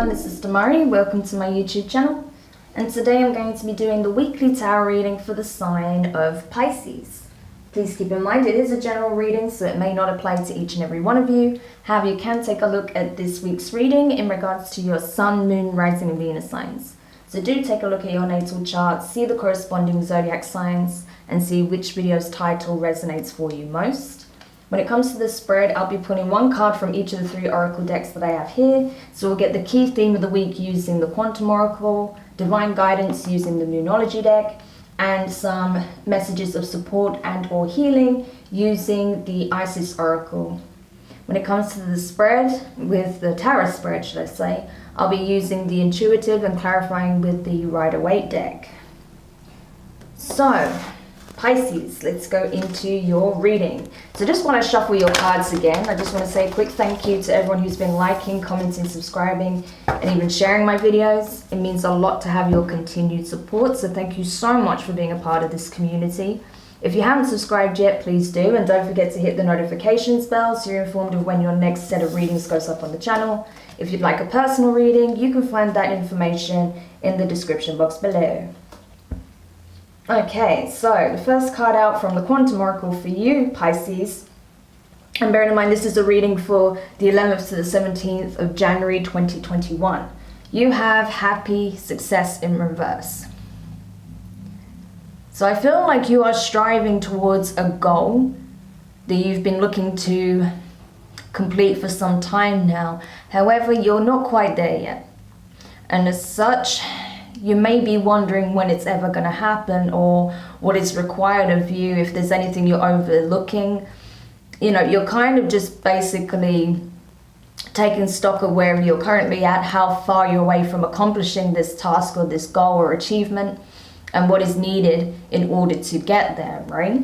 everyone, this is Demari. Welcome to my YouTube channel. And today I'm going to be doing the weekly tarot reading for the sign of Pisces. Please keep in mind it is a general reading, so it may not apply to each and every one of you. However, you can take a look at this week's reading in regards to your Sun, Moon, Rising and Venus signs. So do take a look at your natal chart, see the corresponding zodiac signs, and see which video's title resonates for you most. When it comes to the spread, I'll be pulling one card from each of the 3 oracle decks that I have here. So we'll get the key theme of the week using the Quantum Oracle, divine guidance using the Moonology deck, and some messages of support and or healing using the Isis Oracle. When it comes to the spread, with the tarot spread should I say, I'll be using the intuitive and clarifying with the Waite deck. So, Pisces, let's go into your reading. So just want to shuffle your cards again. I just want to say a quick thank you to everyone who's been liking, commenting, subscribing, and even sharing my videos. It means a lot to have your continued support, so thank you so much for being a part of this community. If you haven't subscribed yet, please do, and don't forget to hit the notifications bell so you're informed of when your next set of readings goes up on the channel. If you'd like a personal reading, you can find that information in the description box below. Okay, so the first card out from the Quantum Oracle for you, Pisces, and bearing in mind this is a reading for the 11th to the 17th of January 2021. You have happy success in reverse. So I feel like you are striving towards a goal that you've been looking to complete for some time now. However, you're not quite there yet. And as such, you may be wondering when it's ever going to happen or what is required of you, if there's anything you're overlooking. You know, you're kind of just basically taking stock of where you're currently at, how far you're away from accomplishing this task or this goal or achievement, and what is needed in order to get there, right?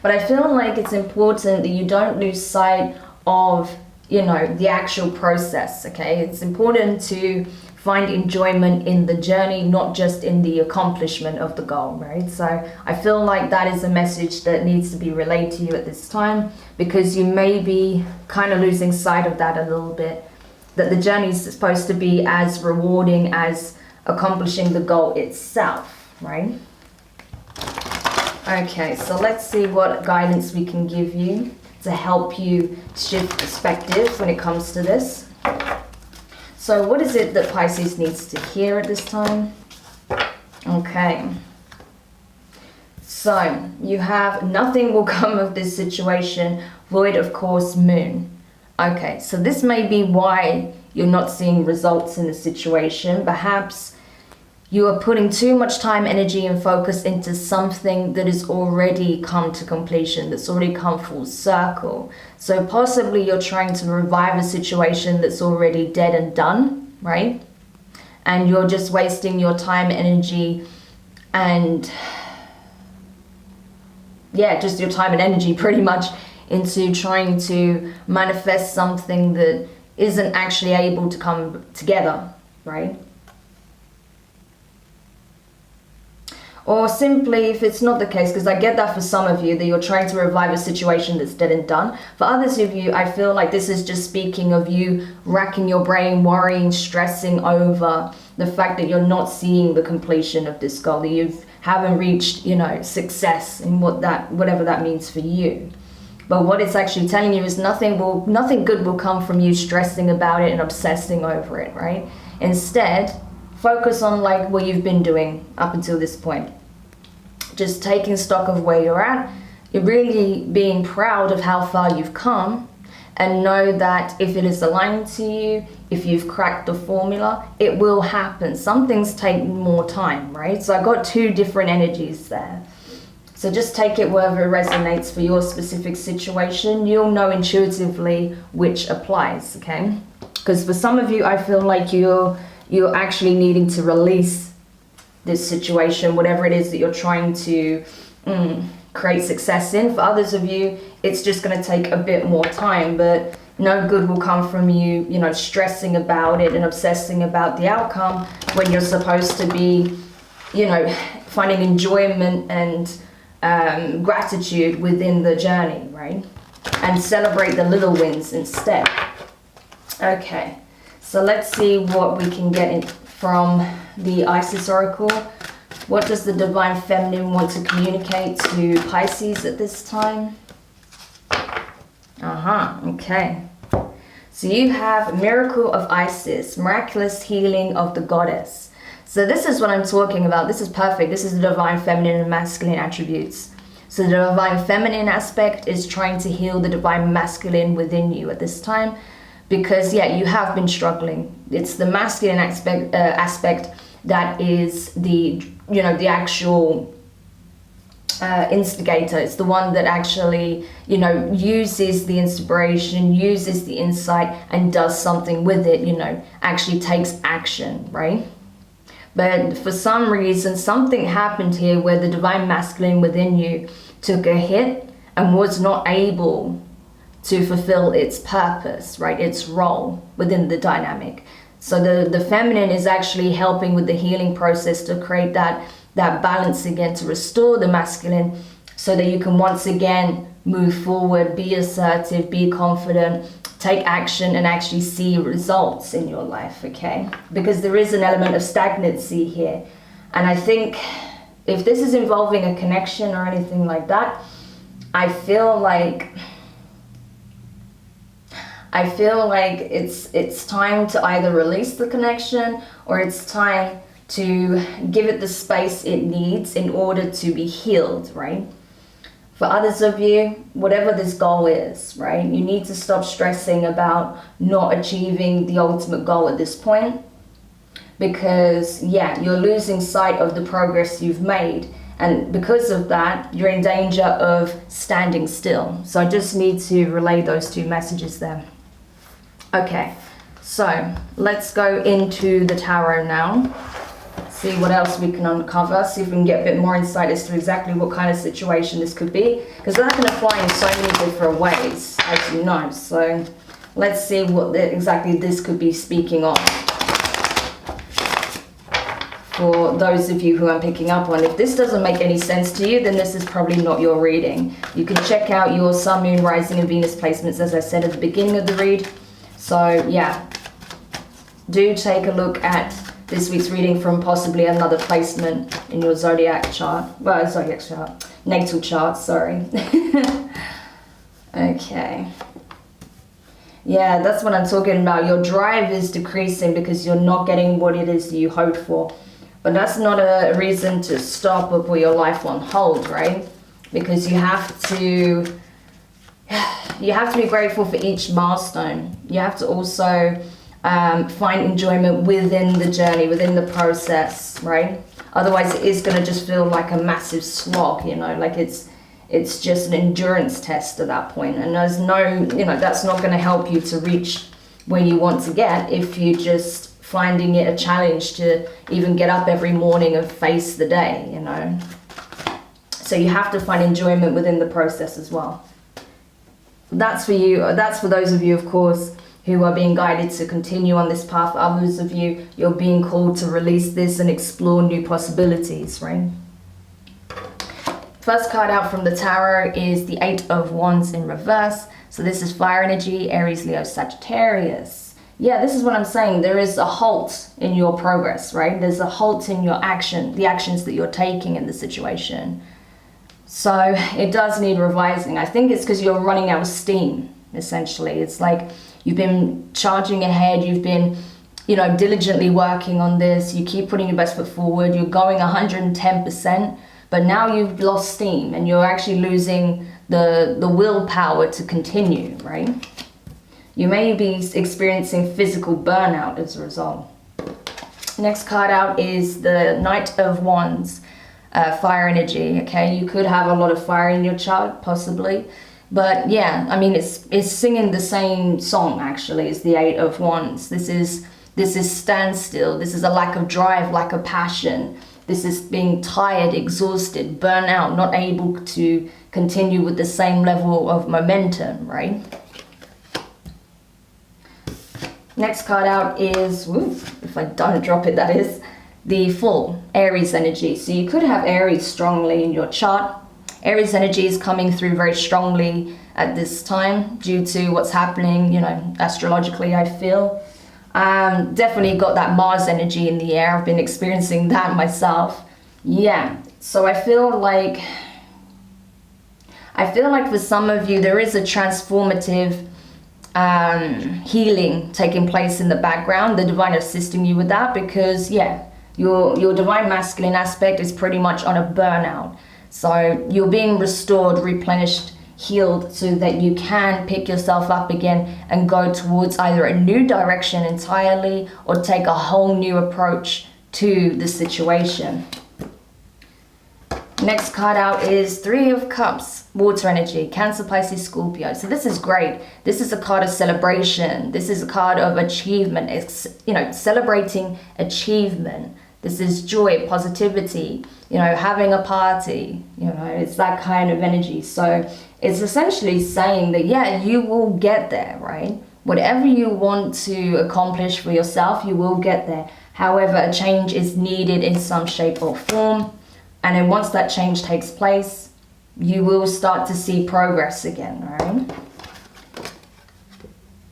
But I feel like it's important that you don't lose sight of, you know, the actual process, okay? It's important to find enjoyment in the journey, not just in the accomplishment of the goal, right? So I feel like that is a message that needs to be relayed to you at this time, because you may be kind of losing sight of that a little bit, that the journey is supposed to be as rewarding as accomplishing the goal itself, right? Okay, so let's see what guidance we can give you to help you shift perspective when it comes to this. So what is it that Pisces needs to hear at this time? Okay. So you have nothing will come of this situation, void of course, moon. Okay, so this may be why you're not seeing results in the situation. Perhaps you are putting too much time, energy, and focus into something that has already come to completion, that's already come full circle. So possibly you're trying to revive a situation that's already dead and done, right? And you're just wasting your time, energy, and yeah, just your time and energy pretty much into trying to manifest something that isn't actually able to come together, right? Or simply, if it's not the case, because I get that for some of you, that you're trying to revive a situation that's dead and done. For others of you, I feel like this is just speaking of you racking your brain, worrying, stressing over the fact that you're not seeing the completion of this goal, that you haven't reached, you know, success in whatever that means for you. But what it's actually telling you is nothing good will come from you stressing about it and obsessing over it, right? Instead, focus on like what you've been doing up until this point. Just taking stock of where you're at. You're really being proud of how far you've come, and know that if it is aligned to you, if you've cracked the formula, it will happen. Some things take more time, right? So I got 2 different energies there. So just take it wherever it resonates for your specific situation. You'll know intuitively which applies, okay? Because for some of you, I feel like you're actually needing to release this situation, whatever it is that you're trying to create success in. For others of you, it's just going to take a bit more time, but no good will come from you, you know, stressing about it and obsessing about the outcome when you're supposed to be, you know, finding enjoyment and gratitude within the journey, right? And celebrate the little wins instead. Okay. So let's see what we can get from the Isis Oracle. What does the Divine Feminine want to communicate to Pisces at this time? Okay. So you have Miracle of Isis, miraculous healing of the goddess. So this is what I'm talking about. This is perfect. This is the Divine Feminine and Masculine attributes. So the Divine Feminine aspect is trying to heal the Divine Masculine within you at this time. Because, yeah, you have been struggling. It's the masculine aspect that is the, you know, the actual instigator. It's the one that actually, you know, uses the inspiration, uses the insight, and does something with it, you know, actually takes action, right? But for some reason, something happened here where the Divine Masculine within you took a hit and was not able to fulfill its purpose, right? Its role within the dynamic. So the feminine is actually helping with the healing process to create that balance again, to restore the masculine so that you can once again move forward, be assertive, be confident, take action, and actually see results in your life, okay? Because there is an element of stagnancy here. And I think if this is involving a connection or anything like that, I feel like it's time to either release the connection or it's time to give it the space it needs in order to be healed, right? For others of you, whatever this goal is, right, you need to stop stressing about not achieving the ultimate goal at this point because, yeah, you're losing sight of the progress you've made. And because of that, you're in danger of standing still. So I just need to relay those two messages there. Okay, so let's go into the tarot now. See what else we can uncover. See if we can get a bit more insight as to exactly what kind of situation this could be. Because that can apply in so many different ways, as you know. So let's see what exactly this could be speaking of. For those of you who I'm picking up on, if this doesn't make any sense to you, then this is probably not your reading. You can check out your Sun, Moon, Rising, and Venus placements, as I said at the beginning of the read. So yeah, do take a look at this week's reading from possibly another placement in your zodiac chart. Well, zodiac chart, natal chart, sorry. Okay. Yeah, that's what I'm talking about. Your drive is decreasing because you're not getting what it is you hoped for. But that's not a reason to stop or put your life on hold, right? Because you have to be grateful for each milestone. You have to also find enjoyment within the journey, within the process, right? Otherwise it is going to just feel like a massive slog, you know, like it's just an endurance test at that point. And there's no, you know, that's not going to help you to reach where you want to get if you just finding it a challenge to even get up every morning and face the day, you know. So you have to find enjoyment within the process as well. That's for you. That's for those of you, of course, who are being guided to continue on this path. Others of you, you're being called to release this and explore new possibilities, right? First card out from the tarot is the 8 of Wands in reverse. So this is fire energy, Aries, Leo, Sagittarius. Yeah, this is what I'm saying. There is a halt in your progress, right? There's a halt in your action, the actions that you're taking in the situation. So it does need revising. I think it's because you're running out of steam, essentially. It's like you've been charging ahead. You've been, you know, diligently working on this. You keep putting your best foot forward. You're going 110%, but now you've lost steam and you're actually losing the willpower to continue, right? You may be experiencing physical burnout as a result. Next card out is the Knight of Wands, fire energy, okay? You could have a lot of fire in your chart, possibly. But yeah, I mean, it's singing the same song, actually, as the 8 of Wands. This is standstill. This is a lack of drive, lack of passion. This is being tired, exhausted, burnt out, not able to continue with the same level of momentum, right? Next card out is, if I don't drop it, that is, the Fool, Aries energy. So you could have Aries strongly in your chart. Aries energy is coming through very strongly at this time due to what's happening, you know, astrologically, I feel. Definitely got that Mars energy in the air. I've been experiencing that myself. Yeah, so I feel like for some of you there is a transformative healing taking place in the background, the divine assisting you with that, because yeah, your divine masculine aspect is pretty much on a burnout. So you're being restored, replenished, healed, so that you can pick yourself up again and go towards either a new direction entirely or take a whole new approach to the situation. Next card out is Three of Cups, water energy, Cancer, Pisces, Scorpio. So this is great. This is a card of celebration. This is a card of achievement. It's, you know, celebrating achievement. This is joy, positivity, you know, having a party, you know, it's that kind of energy. So it's essentially saying that, yeah, you will get there, right? Whatever you want to accomplish for yourself, you will get there. However, a change is needed in some shape or form. And then once that change takes place, you will start to see progress again, right?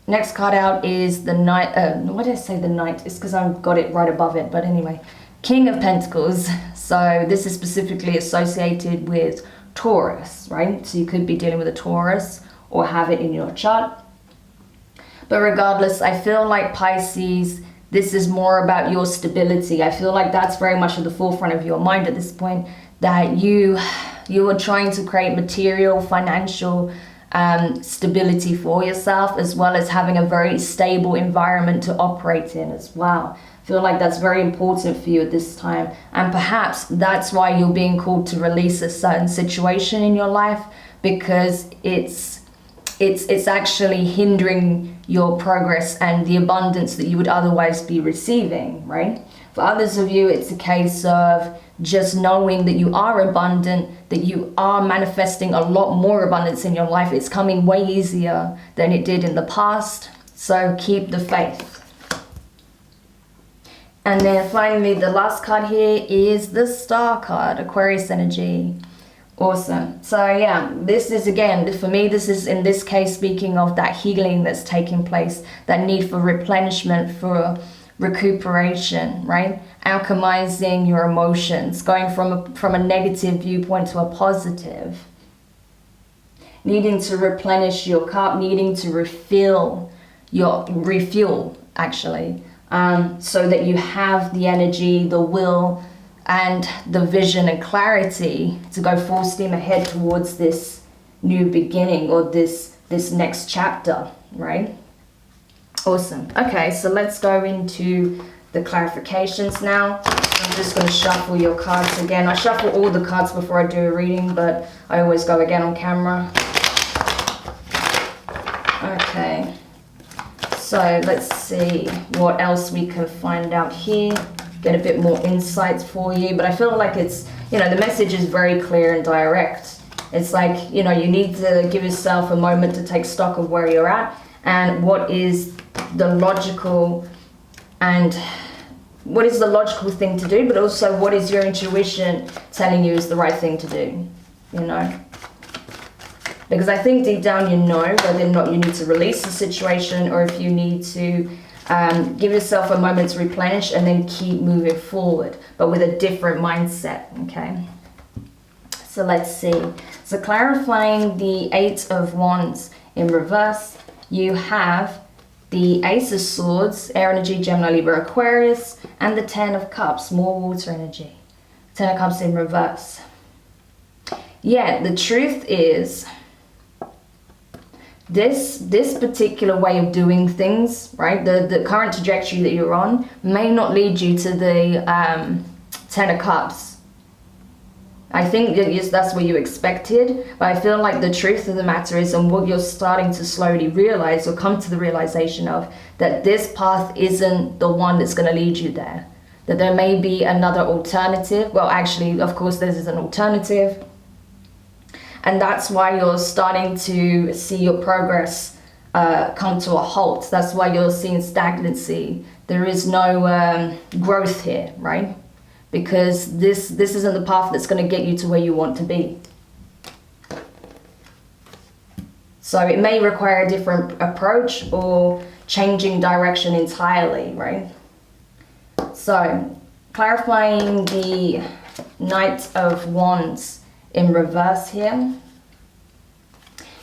Next card out is the Knight. Why did I say the Knight? It's because I've got it right above it. But anyway, King of Pentacles. So this is specifically associated with Taurus, right? So you could be dealing with a Taurus or have it in your chart. But regardless, I feel like Pisces, this is more about your stability. I feel like that's very much at the forefront of your mind at this point, that you are trying to create material, financial stability for yourself, as well as having a very stable environment to operate in as well. I feel like that's very important for you at this time. And perhaps that's why you're being called to release a certain situation in your life, because it's actually hindering your progress and the abundance that you would otherwise be receiving, right? For others of you, it's a case of just knowing that you are abundant, that you are manifesting a lot more abundance in your life. It's coming way easier than it did in the past. So keep the faith. And then finally, the last card here is the Star card, Aquarius energy. Awesome. So yeah, this is, again, for me, this is in this case speaking of that healing that's taking place, that need for replenishment, for recuperation, right? Alchemizing your emotions, going from a negative viewpoint to a positive. Needing to replenish your cup, needing to refuel actually, so that you have the energy, the will, and the vision and clarity to go full steam ahead towards this new beginning, or this next chapter, right? Awesome. Okay, so let's go into the clarifications now. I'm just going to shuffle your cards again. I shuffle all the cards before I do a reading, but I always go again on camera. Okay, so let's see what else we can find out here. Get a bit more insights for you, but I feel like it's, you know, the message is very clear and direct. It's like, you know, you need to give yourself a moment to take stock of where you're at and what is the logical thing to do, but also what is your intuition telling you is the right thing to do, you know? Because I think deep down you know whether or not you need to release the situation, or if you need to give yourself a moment to replenish and then keep moving forward, but with a different mindset, okay? So let's see. So clarifying the Eight of Wands in reverse, you have the Ace of Swords, air energy, Gemini, Libra, Aquarius, and the Ten of Cups, more water energy. Ten of Cups in reverse. Yeah, the truth is, this particular way of doing things, right, the current trajectory that you're on may not lead you to the Ten of Cups. I think that's what you expected, but I feel like the truth of the matter is, and what you're starting to slowly realize or come to the realization of, that this path isn't the one that's going to lead you there, that there may be another alternative. Well, actually, of course, this is an alternative. And that's why you're starting to see your progress come to a halt. That's why you're seeing stagnancy. There is no growth here, right? Because this isn't the path that's going to get you to where you want to be. So it may require a different approach or changing direction entirely, right? So clarifying the Knight of Wands in reverse here.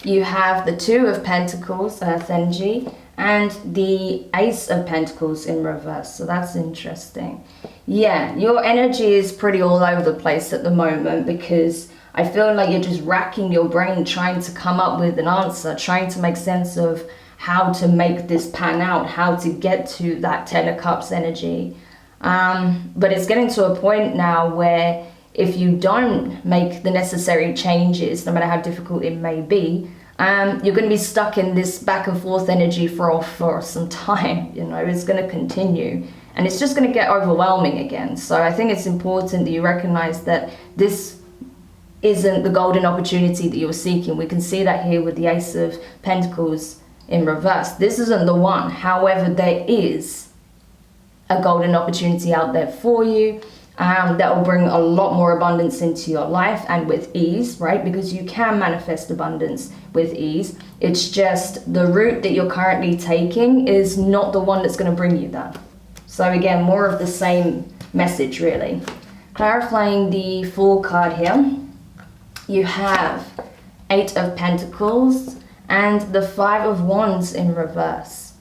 You have the Two of Pentacles, Earth energy, and the Ace of Pentacles in reverse. So that's interesting. Yeah, your energy is pretty all over the place at the moment, because I feel like you're just racking your brain trying to come up with an answer, trying to make sense of how to make this pan out, how to get to that Ten of Cups energy. But it's getting to a point now where if you don't make the necessary changes, no matter how difficult it may be, you're going to be stuck in this back and forth energy for some time. You know, it's going to continue, and it's just going to get overwhelming again. So I think it's important that you recognize that this isn't the golden opportunity that you're seeking. We can see that here with the Ace of Pentacles in reverse. This isn't the one. However, there is a golden opportunity out there for you that will bring a lot more abundance into your life, and with ease, right? Because you can manifest abundance with ease. It's just the route that you're currently taking is not the one that's going to bring you that. So again, more of the same message, really. Clarifying the Fool card here, you have Eight of Pentacles and the Five of Wands in reverse.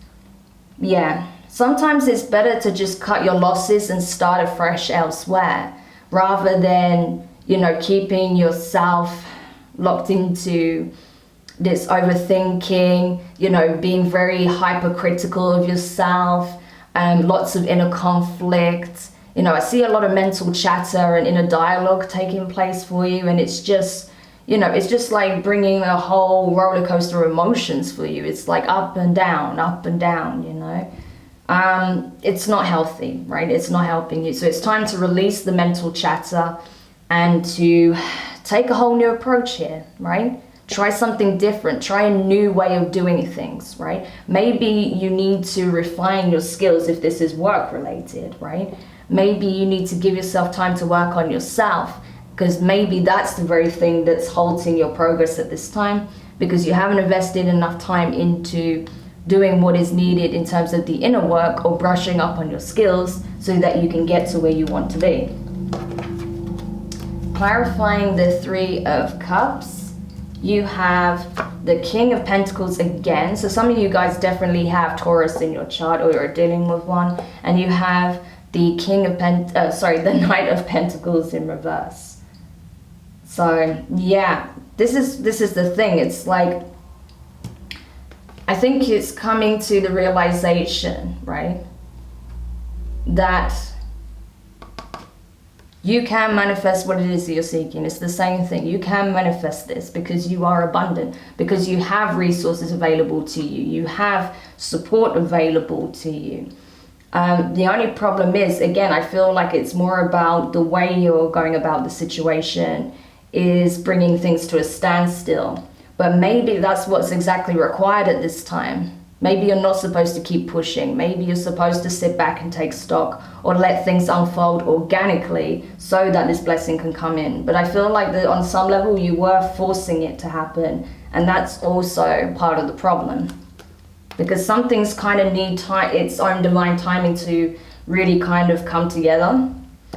Yeah. Sometimes it's better to just cut your losses and start afresh elsewhere, rather than, you know, keeping yourself locked into this overthinking, you know, being very hypercritical of yourself, lots of inner conflict. You know, I see a lot of mental chatter and inner dialogue taking place for you, and it's just, you know, it's just like bringing a whole roller coaster of emotions for you. It's like up and down, you know. It's not healthy, right? It's not helping you. So it's time to release the mental chatter and to take a whole new approach here, right? Try something different. Try a new way of doing things, right? Maybe you need to refine your skills if this is work related, right? Maybe you need to give yourself time to work on yourself, because maybe that's the very thing that's halting your progress at this time, because you haven't invested enough time into doing what is needed in terms of the inner work or brushing up on your skills so that you can get to where you want to be. Clarifying the Three of Cups, you have the King of Pentacles again. So some of you guys definitely have Taurus in your chart, or you're dealing with one, and you have the the Knight of Pentacles in reverse. So yeah, this is the thing. It's like, I think it's coming to the realization, right, that you can manifest what it is that you're seeking. It's the same thing. You can manifest this because you are abundant, because you have resources available to you. You have support available to you. The only problem is, again, I feel like it's more about the way you're going about the situation is bringing things to a standstill. But maybe that's what's exactly required at this time. Maybe you're not supposed to keep pushing. Maybe you're supposed to sit back and take stock, or let things unfold organically so that this blessing can come in. But I feel like that on some level you were forcing it to happen, and that's also part of the problem. Because some things kind of need time, its own divine timing to really kind of come together.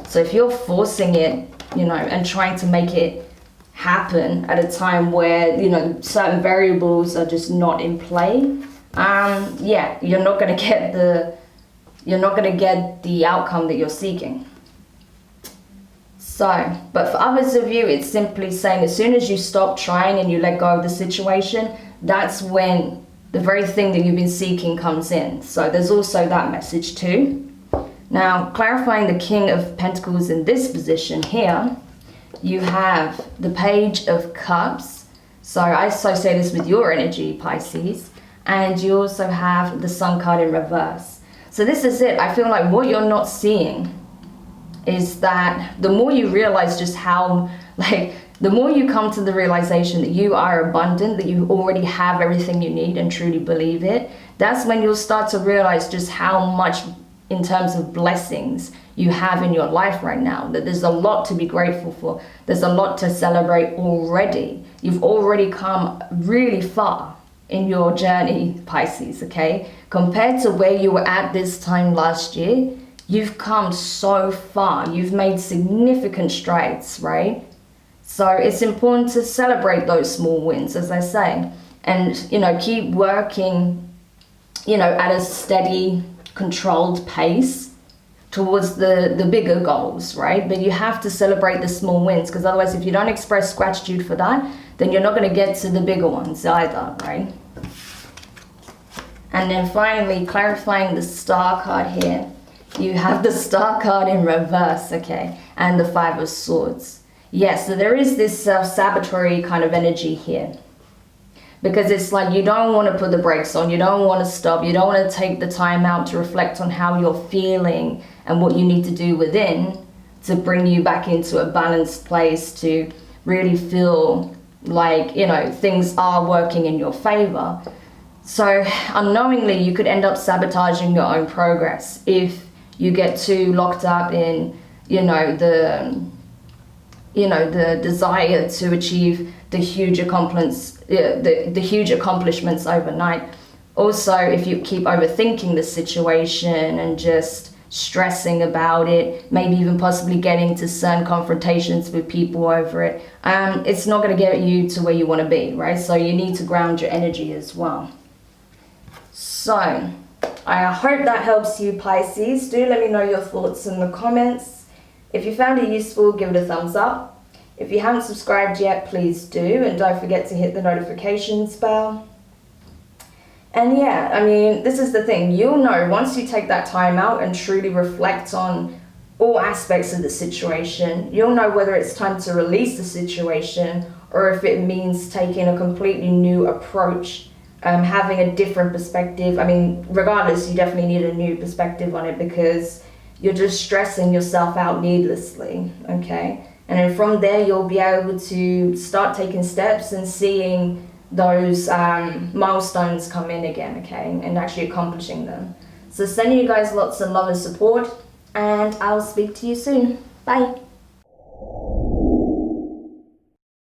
So if you're forcing it, you know, and trying to make it happen at a time where, you know, certain variables are just not in play, yeah, you're not going to get the outcome that you're seeking. So, but for others of you, it's simply saying as soon as you stop trying and you let go of the situation, that's when the very thing that you've been seeking comes in. So there's also that message too. Now, clarifying the King of Pentacles in this position here, you have the Page of Cups. So I associate this with your energy, Pisces. And you also have the Sun card in reverse. So this is it. I feel like what you're not seeing is that the more you realize just how, like, the more you come to the realization that you are abundant, that you already have everything you need and truly believe it, that's when you'll start to realize just how much in terms of blessings you have in your life right now, that there's a lot to be grateful for. There's a lot to celebrate already. You've already come really far. in your journey, Pisces, okay? Compared to where you were at this time last year, you've come so far. You've made significant strides, right? So it's important to celebrate those small wins, as I say, and, you know, keep working, you know, at a steady, controlled pace towards the bigger goals, right? But you have to celebrate the small wins, because otherwise, if you don't express gratitude for that, then you're not going to get to the bigger ones either, right? And then finally, clarifying the Star card here. You have the Star card in reverse, okay? And the Five of Swords. Yes, so there is this self-sabotatory kind of energy here. Because it's like you don't want to put the brakes on, you don't want to stop, you don't want to take the time out to reflect on how you're feeling and what you need to do within to bring you back into a balanced place, to really feel like, you know, things are working in your favor. So unknowingly, you could end up sabotaging your own progress if you get too locked up in, you know, the desire to achieve the huge accomplishments overnight. Also, if you keep overthinking the situation and just stressing about it, maybe even possibly getting to certain confrontations with people over it, it's not going to get you to where you want to be, right? So you need to ground your energy as well. So I hope that helps you, Pisces. Do let me know your thoughts in the comments. If you found it useful, give it a thumbs up. If you haven't subscribed yet, please do, and don't forget to hit the notifications bell. And yeah, I mean, this is the thing. You'll know once you take that time out and truly reflect on all aspects of the situation, you'll know whether it's time to release the situation or if it means taking a completely new approach, having a different perspective. I mean, regardless, you definitely need a new perspective on it, because you're just stressing yourself out needlessly, okay? And then from there, you'll be able to start taking steps and seeing those milestones come in again, okay? And actually accomplishing them. So sending you guys lots of love and support, and I'll speak to you soon. Bye.